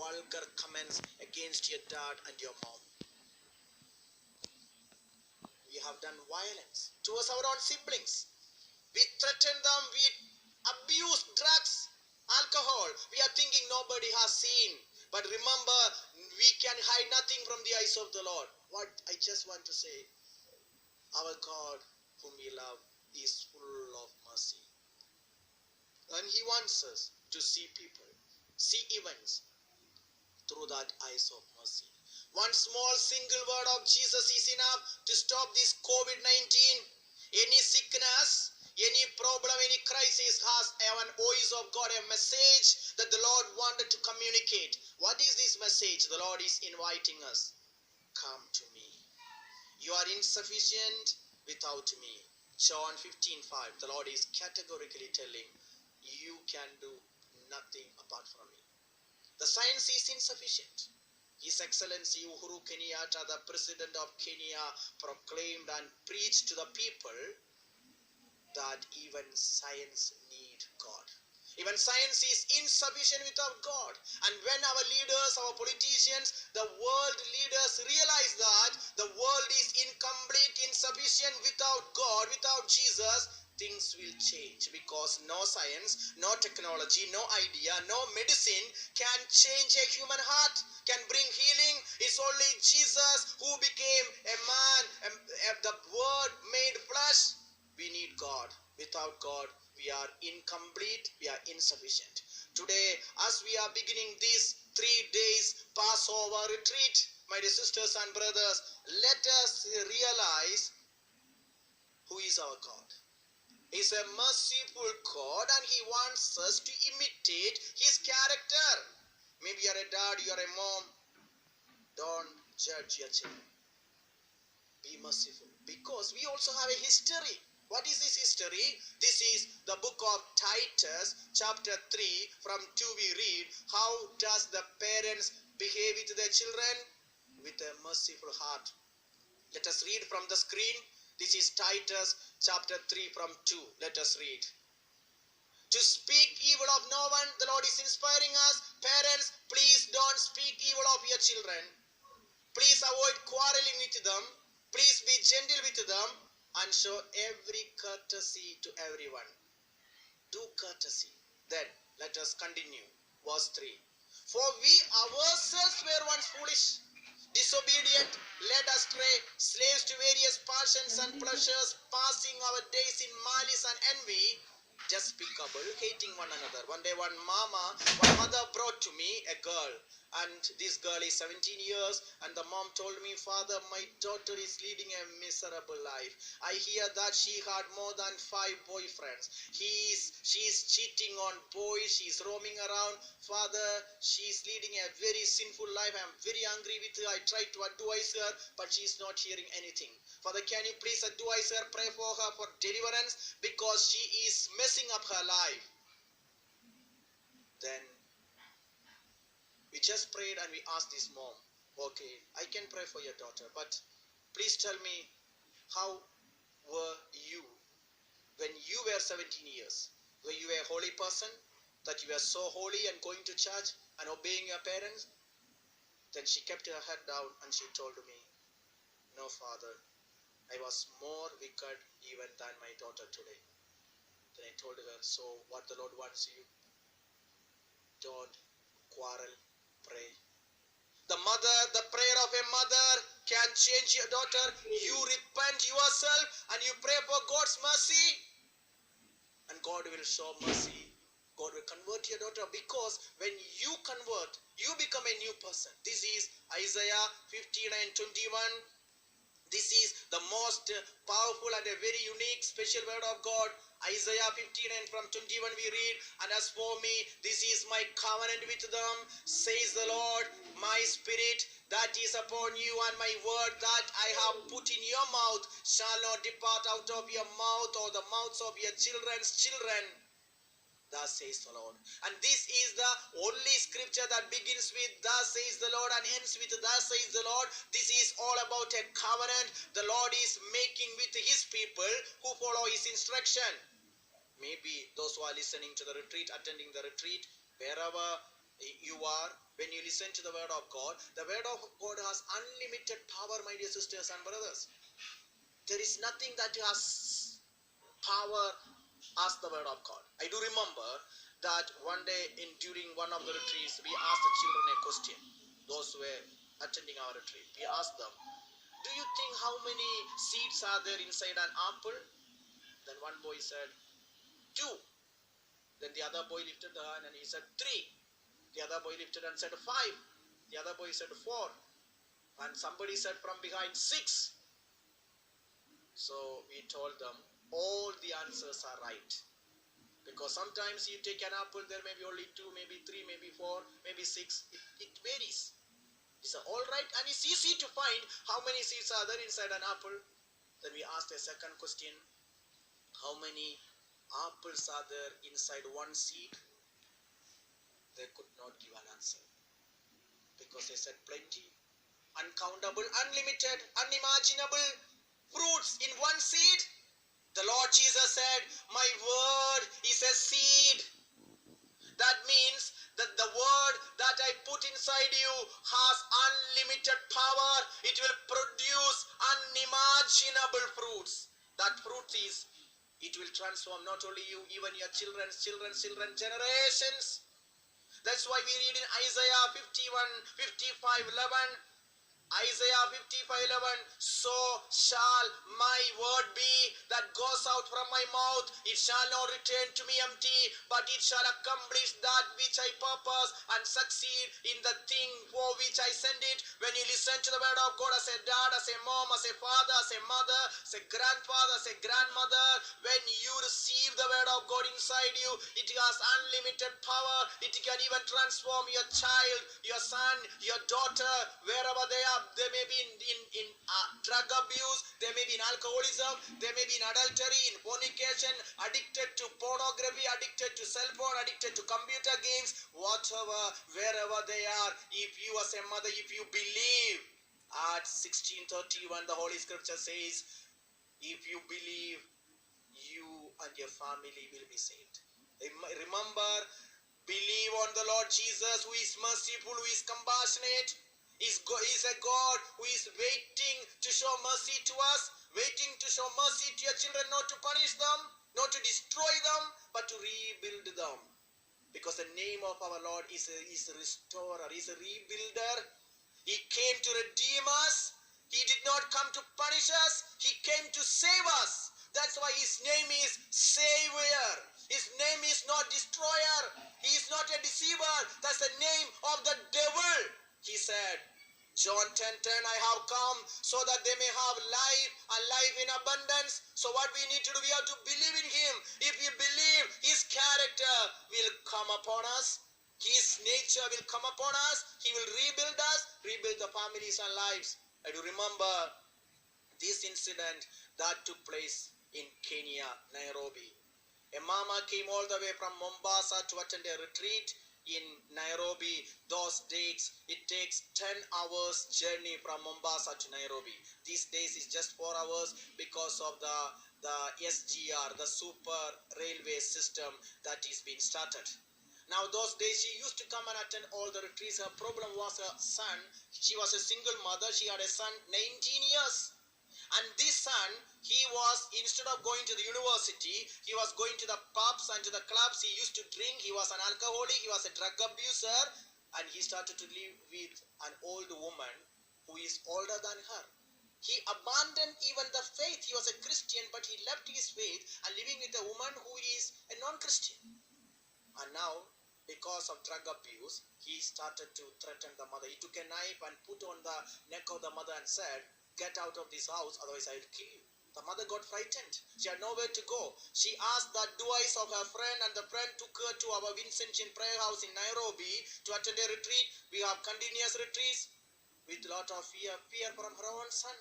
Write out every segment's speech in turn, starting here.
vulgar comments against your dad and your mom. We have done violence towards our own siblings. We threaten them, we abuse drugs, alcohol. We are thinking nobody has seen. But remember, we can hide nothing from the eyes of the Lord. What I just want to say, our God whom we love is full of mercy. And He wants us to see people, see events through that eyes of mercy. One small single word of Jesus is enough to stop this COVID-19. Any sickness, any problem, any crisis has an voice of God, a message that the Lord wanted to communicate. What is this message? The Lord is inviting us. Come to me. You are insufficient without me. John 15:5. The Lord is categorically telling, you can do nothing apart from me. The science is insufficient. His Excellency Uhuru Kenyatta, the President of Kenya, proclaimed and preached to the people that even science needs God. Even science is insufficient without God. And when our leaders, our politicians, the world leaders realize that the world is incomplete, insufficient without God, without Jesus, things will change, because no science, no technology, no idea, no medicine can change a human heart, can bring healing. It's only Jesus who became a man, the Word made flesh. We need God. Without God, we are incomplete, we are insufficient. Today, as we are beginning these 3 days Passover retreat, my dear sisters and brothers, let us realize who is our God. He is a merciful God, and He wants us to imitate His character. Maybe you're a dad, you're a mom. Don't judge your children. Be merciful, because we also have a history. What is this history? This is the book of Titus, chapter 3, from 2 we read, how does the parents behave with their children? With a merciful heart. Let us read from the screen. This is Titus, chapter 3, from 2. Let us read. To speak evil of no one, the Lord is inspiring us. Parents, please don't speak evil of your children. Please avoid quarreling with them. Please be gentle with them and show every courtesy to everyone. Do courtesy. Then let us continue. Verse 3. For we ourselves were once foolish, disobedient, led astray, slaves to various passions and pleasures, passing our days in malice and envy, despicable, hating one another. One day one mother brought to me a girl, and this girl is 17 years, and the mom told me, Father, my daughter is leading a miserable life. I hear that she had more than 5 boyfriends. She is cheating on boys. She is roaming around. Father, she is leading a very sinful life. I am very angry with her. I tried to advise her, but she is not hearing anything. Father, can you please advise her, pray for her for deliverance, because she is messing up her life. Then we just prayed and we asked this mom, okay, I can pray for your daughter, but please tell me, how were you when you were 17 years? Were you a holy person, that you were so holy and going to church and obeying your parents? Then she kept her head down and she told me, no, Father, I was more wicked even than my daughter today. Then I told her, so what the Lord wants you? Don't quarrel, pray. The prayer of a mother can change your daughter. You repent yourself and you pray for God's mercy, and God will show mercy. God will convert your daughter, because when you convert, you become a new person. This is Isaiah 59:21. This is the most powerful and a very unique special word of God. Isaiah 59 from 21 we read, and as for me, this is my covenant with them, says the Lord, my spirit that is upon you, and my word that I have put in your mouth shall not depart out of your mouth, or the mouths of your children's children. Thus says the Lord. And this is the only scripture that begins with thus says the Lord and ends with thus says the Lord. This is all about a covenant the Lord is making with His people who follow His instruction. Maybe those who are listening to the retreat, attending the retreat, wherever You are, when you listen to the word of God, the word of God has unlimited power, my dear sisters and brothers. There is nothing that has power as the word of God. I do remember that one day during one of the retreats, we asked the children a question. Those who were attending our retreat, we asked them, do you think how many seeds are there inside an apple? Then one boy said, 2. Then the other boy lifted the hand and he said, 3. The other boy lifted and said, 5. The other boy said, 4. And somebody said from behind, 6. So we told them, all the answers are right. Because sometimes you take an apple, there may be only 2, maybe 3, maybe 4, maybe 6. It varies. It's all right, and it's easy to find how many seeds are there inside an apple. Then we asked a second question, how many apples are there inside one seed? They could not give an answer because they said plenty, uncountable, unlimited, unimaginable fruits in one seed. The Lord Jesus said, my word is a seed. That means that the word that I put inside you has unlimited power. It will produce unimaginable fruits. That fruit is, it will transform not only you, even your children's generations. That's why we read in Isaiah 55:11. Isaiah 55:11, so shall my word be that goes out from my mouth. It shall not return to me empty, but it shall accomplish that which I purpose and succeed in the thing for which I send it. When you listen to the word of God as a dad, as a mom, as a father, as a mother, as a grandfather, as a grandmother, when you receive the word of God inside you, it has unlimited power. It can even transform your child, your son, your daughter, wherever they are. They may be in drug abuse, they may be in alcoholism, they may be in adultery, in fornication, addicted to pornography, addicted to cell phone, addicted to computer games, whatever, wherever they are. If you as a mother, if you believe, at 16:31 the Holy Scripture says, if you believe, you and your family will be saved. Remember, believe on the Lord Jesus, who is merciful, who is compassionate. Is a God who is waiting to show mercy to us, waiting to show mercy to your children, not to punish them, not to destroy them, but to rebuild them. Because the name of our Lord is a restorer, is a rebuilder. He came to redeem us. He did not come to punish us. He came to save us. That's why his name is Savior. His name is not Destroyer. He is not a deceiver. That's the name of the devil. He said, John 10:10, I have come so that they may have life and life in abundance. So what we need to do, we have to believe in him. If we believe, his character will come upon us. His nature will come upon us. He will rebuild us, rebuild the families and lives. I do remember this incident that took place in Kenya, Nairobi. A mama came all the way from Mombasa to attend a retreat in Nairobi. Those days, it takes 10 hours journey from Mombasa to Nairobi. These days is just 4 hours because of the SGR, the super railway system that is being started. Now those days she used to come and attend all the retreats. Her problem was her son. She was a single mother. She had a son 19 years. And this son, he was, instead of going to the university, he was going to the pubs and to the clubs. He used to drink. He was an alcoholic. He was a drug abuser. And he started to live with an old woman who is older than her. He abandoned even the faith. He was a Christian, but he left his faith and living with a woman who is a non-Christian. And now, because of drug abuse, he started to threaten the mother. He took a knife and put on the neck of the mother and said, get out of this house, otherwise I will kill you. The mother got frightened. She had nowhere to go. She asked the advice of her friend, and the friend took her to our Vincentian prayer house in Nairobi to attend a retreat. We have continuous retreats with a lot of fear from her own son.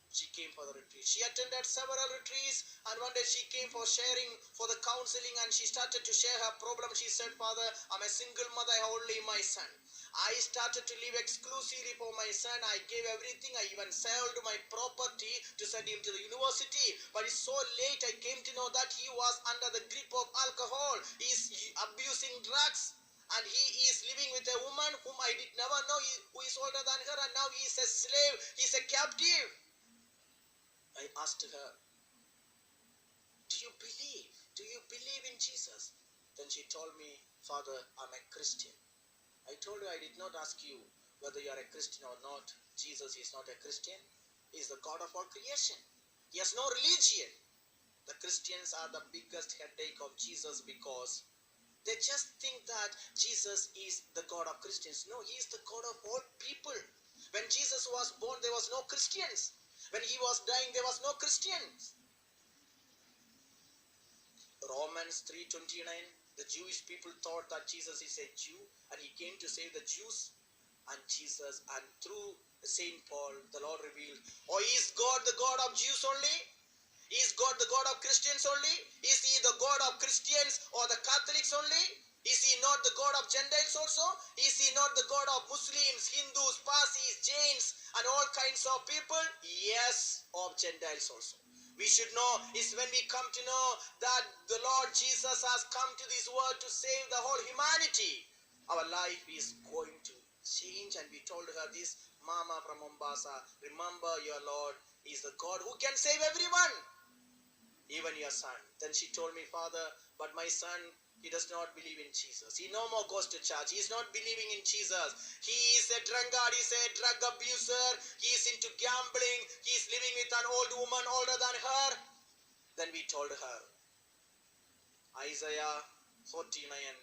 She came for the retreat. She attended several retreats, and one day she came for sharing, for the counseling, and she started to share her problem. She said, Father, I'm a single mother, I have only my son. I started to live exclusively for my son. I gave everything. I even sold my property to send him to the university. But it's so late I came to know that he was under the grip of alcohol. He's abusing drugs. and he is living with a woman whom I did never know, who is older than her, and now he is a slave, he is a captive. I asked her, do you believe? Do you believe in Jesus? Then she told me, Father, I'm a Christian. I told her, I did not ask you whether you are a Christian or not. Jesus is not a Christian. He is the God of all creation. He has no religion. The Christians are the biggest headache of Jesus because they just think that Jesus is the God of Christians. No, he is the God of all people. When Jesus was born, there was no Christians. When he was dying, there was no Christians. Romans 3:29, the Jewish people thought that Jesus is a Jew and he came to save the Jews. And Jesus, and through Saint Paul, the Lord revealed, oh, is God the God of Jews only? Is God the God of Christians only? Is he the God of Christians or the Catholics only? Is he not the God of Gentiles also? Is he not the God of Muslims, Hindus, Parsis, Jains, and all kinds of people? Yes, of Gentiles also. We should know is when we come to know that the Lord Jesus has come to this world to save the whole humanity. Our life is going to change. And we told her this, Mama from Mombasa, remember your Lord is the God who can save everyone, even your son. Then she told me, Father, but my son, he does not believe in Jesus. He no more goes to church. He is not believing in Jesus. He is a drunkard. He is a drug abuser. He is into gambling. He is living with an old woman older than her. Then we told her, Isaiah 49:24.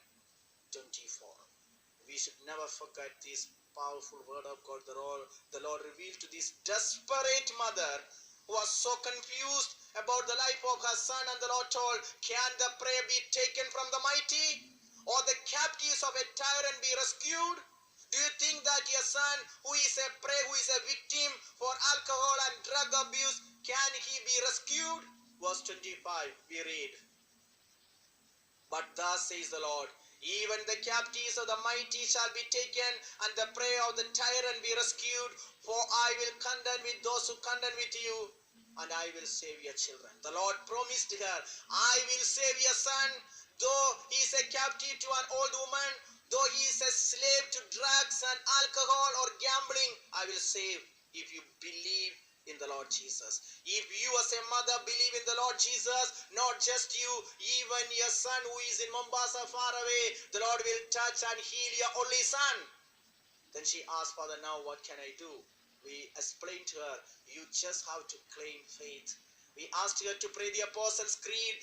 We should never forget this powerful word of God. The Lord revealed to this desperate mother who was so confused about the life of her son, and the Lord told, can the prey be taken from the mighty, or the captives of a tyrant be rescued? Do you think that your son, who is a prey, who is a victim for alcohol and drug abuse, can he be rescued? Verse 25, we read, but thus says the Lord, even the captives of the mighty shall be taken, and the prey of the tyrant be rescued. For I will contend with those who contend with you, and I will save your children. The Lord promised her, I will save your son. Though he is a captive to an old woman, though he is a slave to drugs and alcohol or gambling, I will save if you believe in the Lord Jesus. If you as a mother believe in the Lord Jesus, not just you, even your son who is in Mombasa far away, the Lord will touch and heal your only son. Then she asked, Father, now what can I do? We explained to her, you just have to claim faith. We asked her to pray the Apostles' Creed.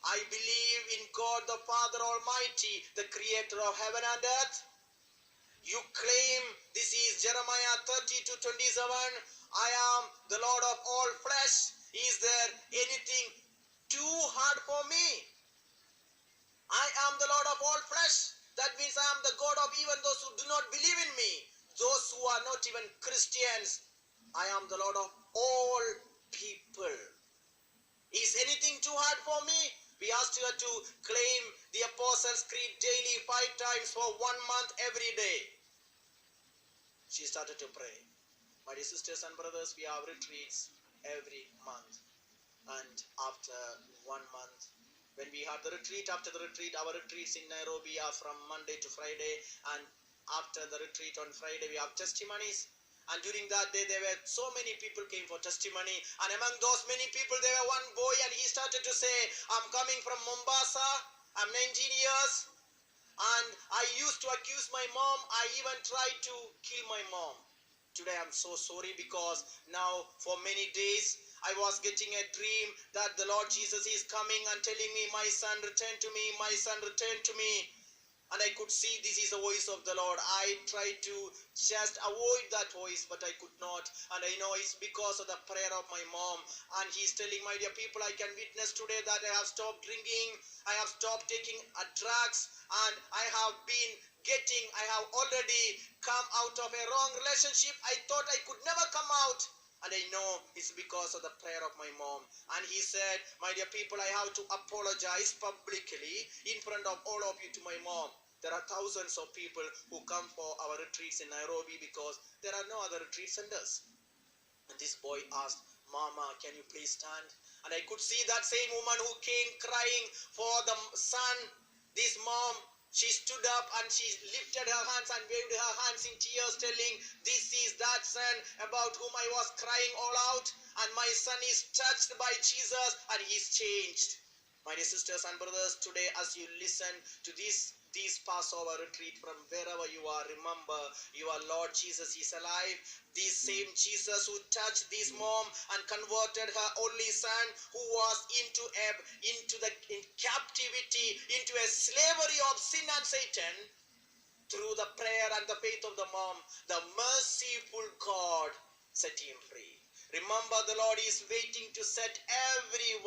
I believe in God the Father Almighty, the creator of heaven and earth. You claim, this is Jeremiah 30:27, I am the Lord of all flesh. Is there anything too hard for me? I am the Lord of all flesh. That means I am the God of even those who do not believe in me. Those who are not even Christians. I am the Lord of all people. Is anything too hard for me? We asked her to claim the Apostles' Creed daily 5 times for 1 month every day. She started to pray. My dear sisters and brothers, we have retreats every month. And after 1 month, when we had the retreat, after the retreat, our retreats in Nairobi are from Monday to Friday. And after the retreat on Friday, we have testimonies. And during that day, there were so many people came for testimony. And among those many people, there were one boy, and he started to say, I'm coming from Mombasa. I'm 19 years. And I used to accuse my mom. I even tried to kill my mom. Today I'm so sorry because now for many days I was getting a dream that the Lord Jesus is coming and telling me, my son, return to me, my son, return to me. And I could see this is the voice of the Lord. I tried to just avoid that voice, but I could not. And I know it's because of the prayer of my mom. And he's telling, my dear people, I can witness today that I have stopped drinking. I have stopped taking drugs. And I have have already come out of a wrong relationship. I thought I could never come out. And I know it's because of the prayer of my mom. And he said, my dear people, I have to apologize publicly in front of all of you to my mom. There are thousands of people who come for our retreats in Nairobi because there are no other retreat centers. And this boy asked, Mama, can you please stand? And I could see that same woman who came crying for the son. This mom She stood up and she lifted her hands and waved her hands in tears, telling, "This is that son about whom I was crying all out, and my son is touched by Jesus and he is changed." My dear sisters and brothers, today as you listen to this Passover retreat from wherever you are, remember your Lord Jesus is alive. This same Jesus who touched this mom and converted her only son, who was in captivity, into a slavery of sin and Satan, through the prayer and the faith of the mom, the merciful God set him free. Remember, the Lord is waiting to set everyone